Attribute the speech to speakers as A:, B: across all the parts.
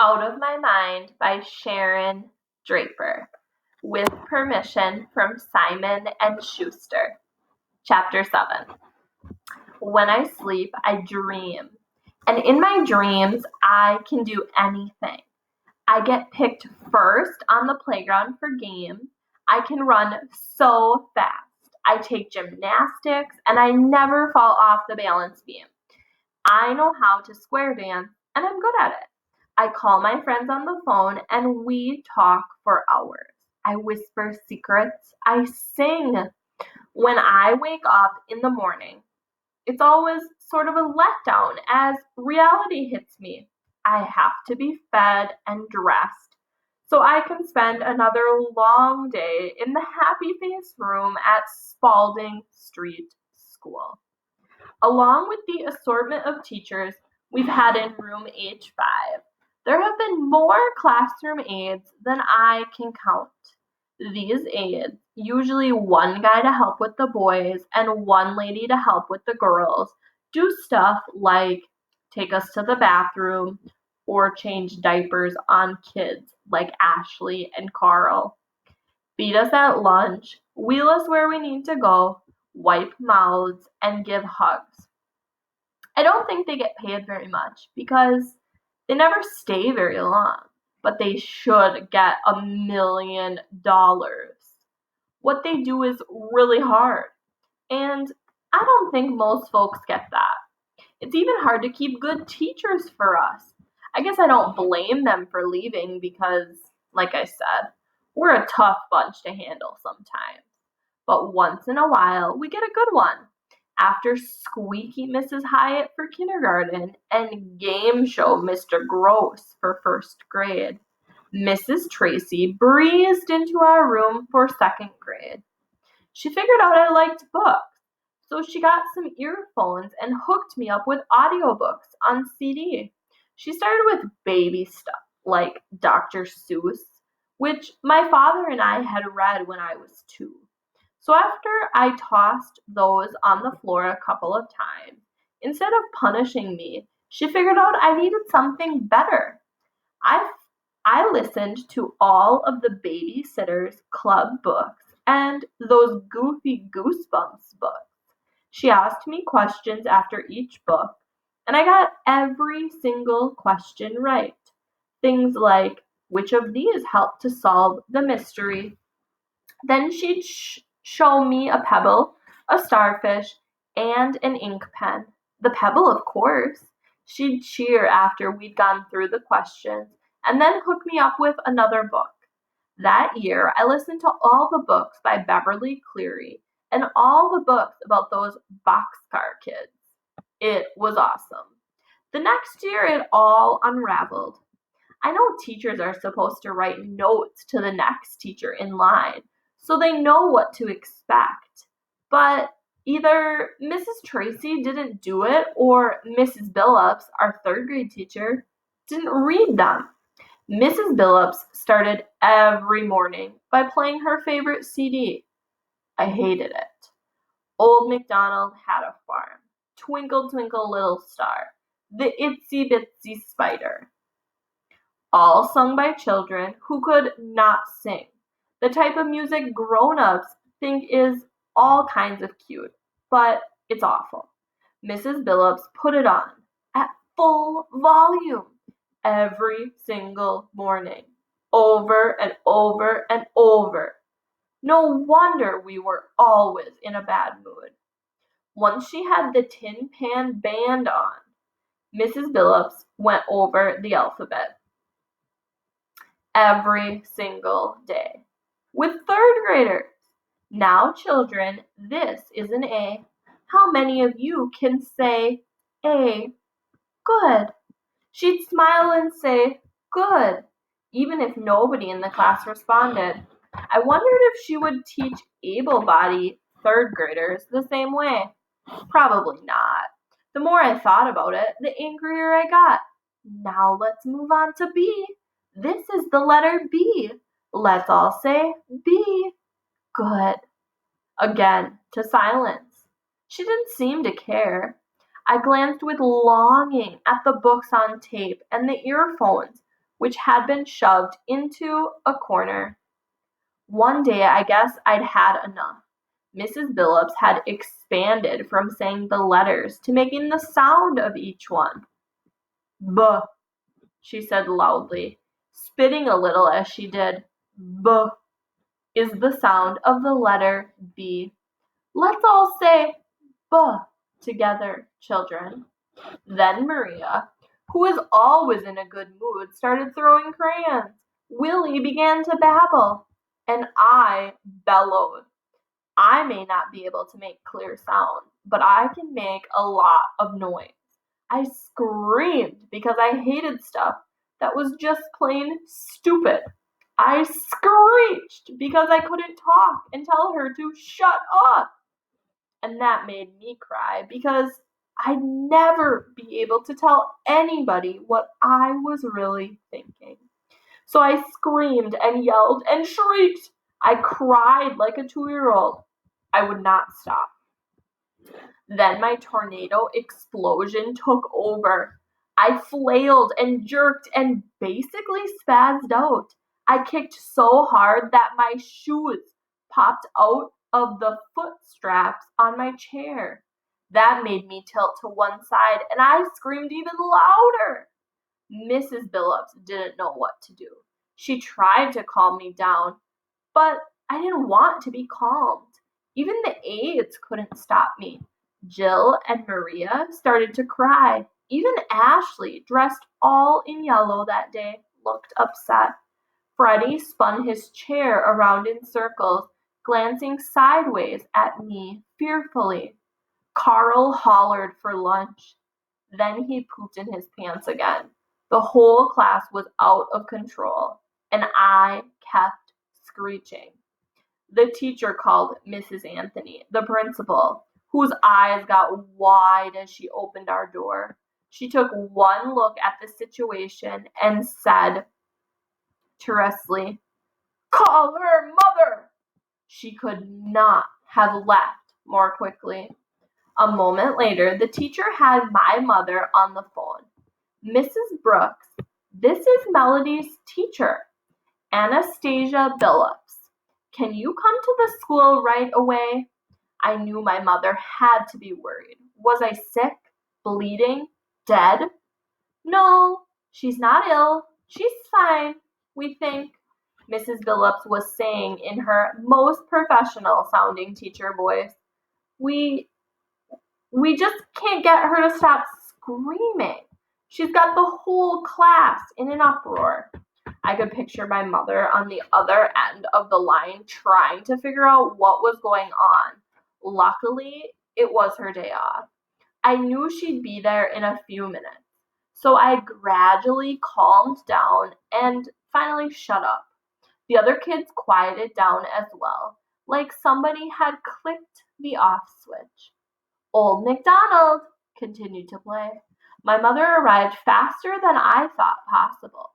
A: Out of My Mind by Sharon Draper, with permission from Simon and Schuster. Chapter 7. When I sleep, I dream. And in my dreams, I can do anything. I get picked first on the playground for games. I can run so fast. I take gymnastics, and I never fall off the balance beam. I know how to square dance, and I'm good at it. I call my friends on the phone, and we talk for hours. I whisper secrets. I sing. When I wake up in the morning, it's always sort of a letdown as reality hits me. I have to be fed and dressed so I can spend another long day in the happy face room at Spalding Street School. Along with the assortment of teachers we've had in room H5, there have been more classroom aides than I can count. These aides, usually one guy to help with the boys and one lady to help with the girls, do stuff like take us to the bathroom or change diapers on kids like Ashley and Carl, feed us at lunch, wheel us where we need to go, wipe mouths, and give hugs. I don't think they get paid very much because they never stay very long, but they should get $1 million. What they do is really hard, and I don't think most folks get that. It's even hard to keep good teachers for us. I guess I don't blame them for leaving because, like I said, we're a tough bunch to handle sometimes. But once in a while, we get a good one. After Squeaky Mrs. Hyatt for kindergarten and Game Show Mr. Gross for first grade, Mrs. Tracy breezed into our room for second grade. She figured out I liked books, so she got some earphones and hooked me up with audiobooks on CD. She started with baby stuff like Dr. Seuss, which my father and I had read when I was 2. So after I tossed those on the floor a couple of times, instead of punishing me, she figured out I needed something better. I I listened to all of the Babysitters Club books and those goofy Goosebumps books. She asked me questions after each book, and I got every single question right. Things like, which of these helped to solve the mystery? Then she'd show me a pebble, a starfish, and an ink pen. The pebble, of course. She'd cheer after we'd gone through the questions and then hook me up with another book. That year, I listened to all the books by Beverly Cleary and all the books about those boxcar kids. It was awesome. The next year, it all unraveled. I know teachers are supposed to write notes to the next teacher in line so they know what to expect. But either Mrs. Tracy didn't do it or Mrs. Billups, our third grade teacher, didn't read them. Mrs. Billups started every morning by playing her favorite CD. I hated it. Old MacDonald Had a Farm, Twinkle Twinkle Little Star, The Itsy Bitsy Spider, all sung by children who could not sing. The type of music grown-ups think is all kinds of cute, but it's awful. Mrs. Billups put it on at full volume every single morning, over and over and over. No wonder we were always in a bad mood. Once she had the Tin Pan Band on, Mrs. Billups went over the alphabet every single day with third graders. Now, children, this is an A. How many of you can say A? Good. She'd smile and say, good, even if nobody in the class responded. I wondered if she would teach able-bodied third graders the same way. Probably not. The more I thought about it, the angrier I got. Now let's move on to B. This is the letter B. Let's all say B. Good. Again, to silence. She didn't seem to care. I glanced with longing at the books on tape and the earphones. which had been shoved into a corner. One day I guess I'd had enough. Mrs. Billups had expanded from saying the letters to making the sound of each one. "B," she said loudly, spitting a little as she did. "B is the sound of the letter B. Let's all say B together, children." Then Maria, who was always in a good mood, started throwing crayons. Willie began to babble, and I bellowed. I may not be able to make clear sound, but I can make a lot of noise. I screamed because I hated stuff that was just plain stupid. I screeched because I couldn't talk and tell her to shut up. And that made me cry because I'd never be able to tell anybody what I was really thinking. So I screamed and yelled and shrieked. I cried like a 2-year-old. I would not stop. Then my tornado explosion took over. I flailed and jerked and basically spazzed out. I kicked so hard that my shoes popped out of the foot straps on my chair. That made me tilt to one side, and I screamed even louder. Mrs. Billups didn't know what to do. She tried to calm me down, but I didn't want to be calmed. Even the aides couldn't stop me. Jill and Maria started to cry. Even Ashley, dressed all in yellow that day, looked upset. Freddie spun his chair around in circles, glancing sideways at me fearfully. Carl hollered for lunch. Then he pooped in his pants again. The whole class was out of control, and I kept screeching. The teacher called Mrs. Anthony, the principal, whose eyes got wide as she opened our door. She took one look at the situation and said tersely, "Call her mother." She could not have left more quickly. A moment later, the teacher had my mother on the phone. "Mrs. Brooks, this is Melody's teacher, Anastasia Billups. Can you come to the school right away?" I knew my mother had to be worried. Was I sick? Bleeding? Dead? "No, she's not ill. She's fine, we think," Mrs. Billups was saying in her most professional sounding teacher voice. We we just can't get her to stop screaming. She's got the whole class in an uproar." I could picture my mother on the other end of the line trying to figure out what was going on. Luckily, it was her day off. I knew she'd be there in a few minutes, so I gradually calmed down and finally shut up. The other kids quieted down as well, like somebody had clicked the off switch. Old MacDonald continued to play. My mother arrived faster than I thought possible.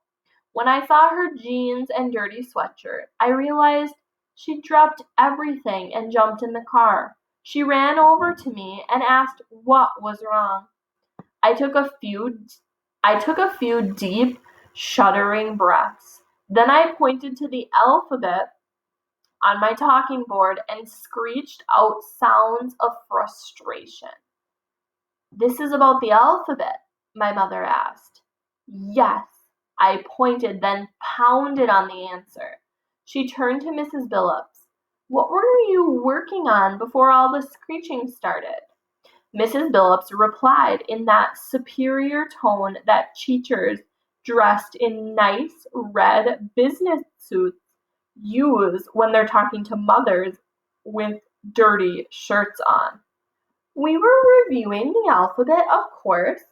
A: When I saw her jeans and dirty sweatshirt, I realized she'd dropped everything and jumped in the car. She ran over to me and asked what was wrong. I took a few deep, shuddering breaths. Then I pointed to the alphabet on my talking board and screeched out sounds of frustration. "This is about the alphabet?" my mother asked. "Yes." I pointed, then pounded on the answer. She turned to Mrs. Billups. "What were you working on before all the screeching started?" Mrs. Billups replied in that superior tone that teachers dressed in nice red business suits use when they're talking to mothers with dirty shirts on. "We were reviewing the alphabet, of course.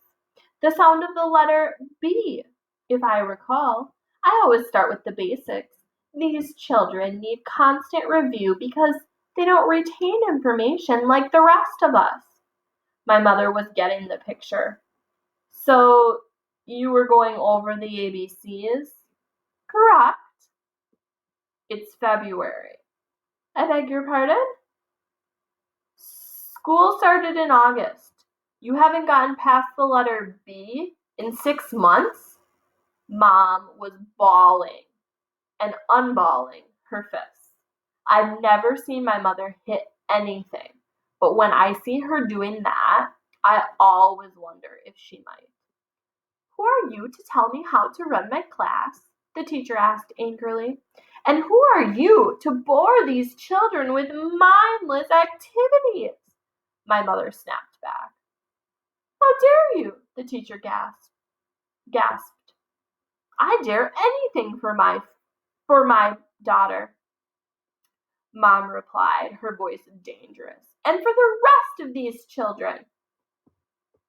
A: The sound of the letter B, if I recall. I always start with the basics. These children need constant review because they don't retain information like the rest of us." My mother was getting the picture. "So you were going over the ABCs?" "Correct." "It's February." "I beg your pardon?" "School started in August. You haven't gotten past the letter B in 6 months?" Mom was bawling and unballing her fists. I've never seen my mother hit anything, but when I see her doing that, I always wonder if she might. Who are you to tell me how to run my class? The teacher asked angrily. And who are you to bore these children with mindless activities? My mother snapped back. How dare you? The teacher gasped. I dare anything for my daughter, Mom replied, her voice dangerous. And for the rest of these children.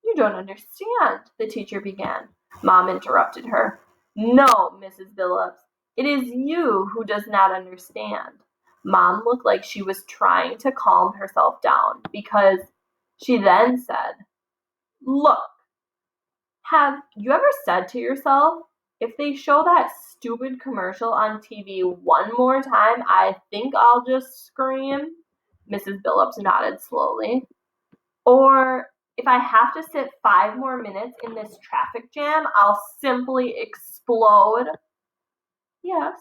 A: You don't understand, the teacher began. Mom interrupted her. No, Mrs. Billups, it is you who does not understand. Mom looked like she was trying to calm herself down because she then said, Look, have you ever said to yourself, if they show that stupid commercial on TV one more time, I think I'll just scream? Mrs. Billups nodded slowly. Or if I have to sit 5 more minutes in this traffic jam, I'll simply explode. Yes,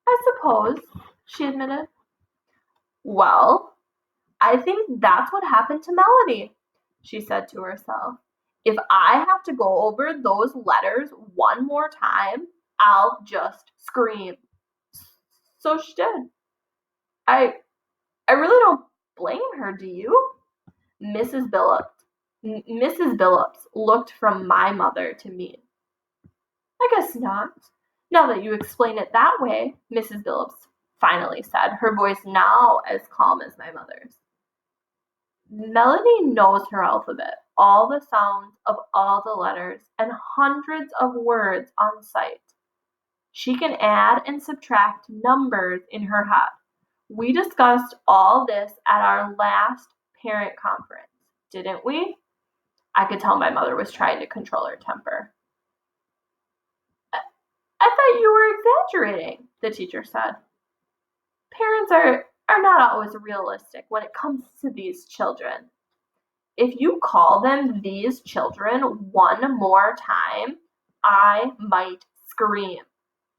A: I suppose, she admitted. Well, I think that's what happened to Melody, she said to herself. If I have to go over those letters one more time, I'll just scream. So she did. I really don't blame her, do you? Mrs. Billups looked from my mother to me. I guess not. Now that you explain it that way, Mrs. Billups finally said, her voice now as calm as my mother's. Melody knows her alphabet, all the sounds of all the letters, and hundreds of words on sight. She can add and subtract numbers in her head. We discussed all this at our last parent conference, didn't we? I could tell my mother was trying to control her temper. I thought you were exaggerating, the teacher said. Parents are not always realistic when it comes to these children. If you call them these children one more time, I might scream,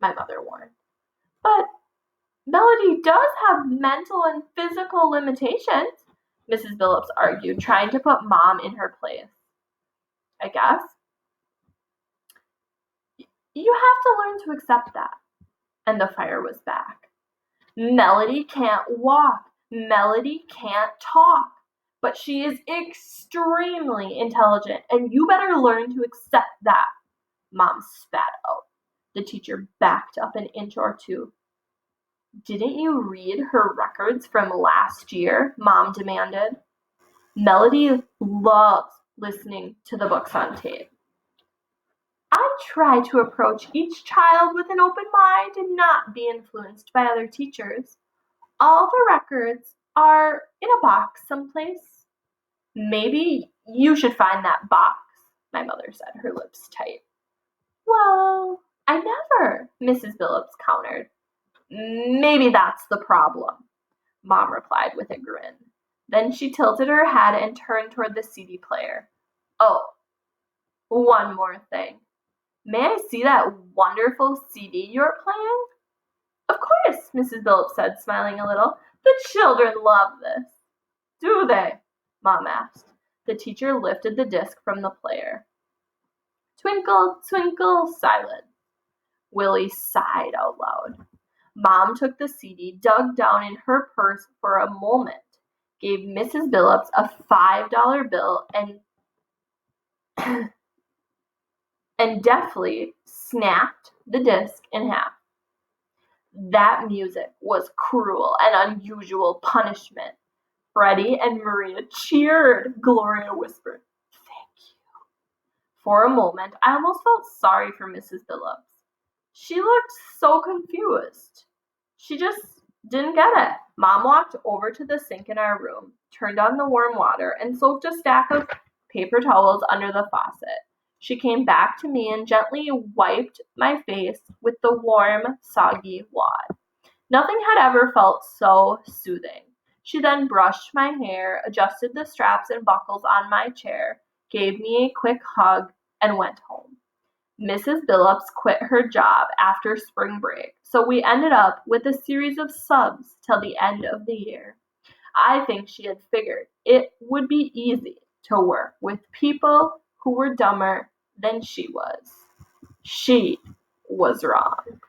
A: my mother warned. But Melody does have mental and physical limitations, Mrs. Billups argued, trying to put Mom in her place. I guess. You have to learn to accept that. And the fire was back. Melody can't walk. Melody can't talk. But she is extremely intelligent, and you better learn to accept that. Mom spat out. The teacher backed up an inch or two. Didn't you read her records from last year? Mom demanded. Melody loves listening to the books on tape. I try to approach each child with an open mind and not be influenced by other teachers. All the records are in a box someplace. Maybe you should find that box, my mother said, her lips tight. Well, I never, Mrs. Billups countered. Maybe that's the problem, Mom replied with a grin. Then she tilted her head and turned toward the CD player. Oh, one more thing. May I see that wonderful CD you're playing? Of course, Mrs. Billups said, smiling a little. The children love this. Do they? Mom asked. The teacher lifted the disc from the player. Twinkle, twinkle, silence. Willie sighed out loud. Mom took the CD, dug down in her purse for a moment, gave Mrs. Billups a $5 bill, and deftly snapped the disc in half. That music was cruel and unusual punishment. Freddie and Maria cheered, Gloria whispered. Thank you. For a moment, I almost felt sorry for Mrs. Billups. She looked so confused. She just didn't get it. Mom walked over to the sink in our room, turned on the warm water, and soaked a stack of paper towels under the faucet. She came back to me and gently wiped my face with the warm, soggy wad. Nothing had ever felt so soothing. She then brushed my hair, adjusted the straps and buckles on my chair, gave me a quick hug, and went home. Mrs. Billups quit her job after spring break, so we ended up with a series of subs till the end of the year. I think she had figured it would be easy to work with people who were dumber than she was. She was wrong.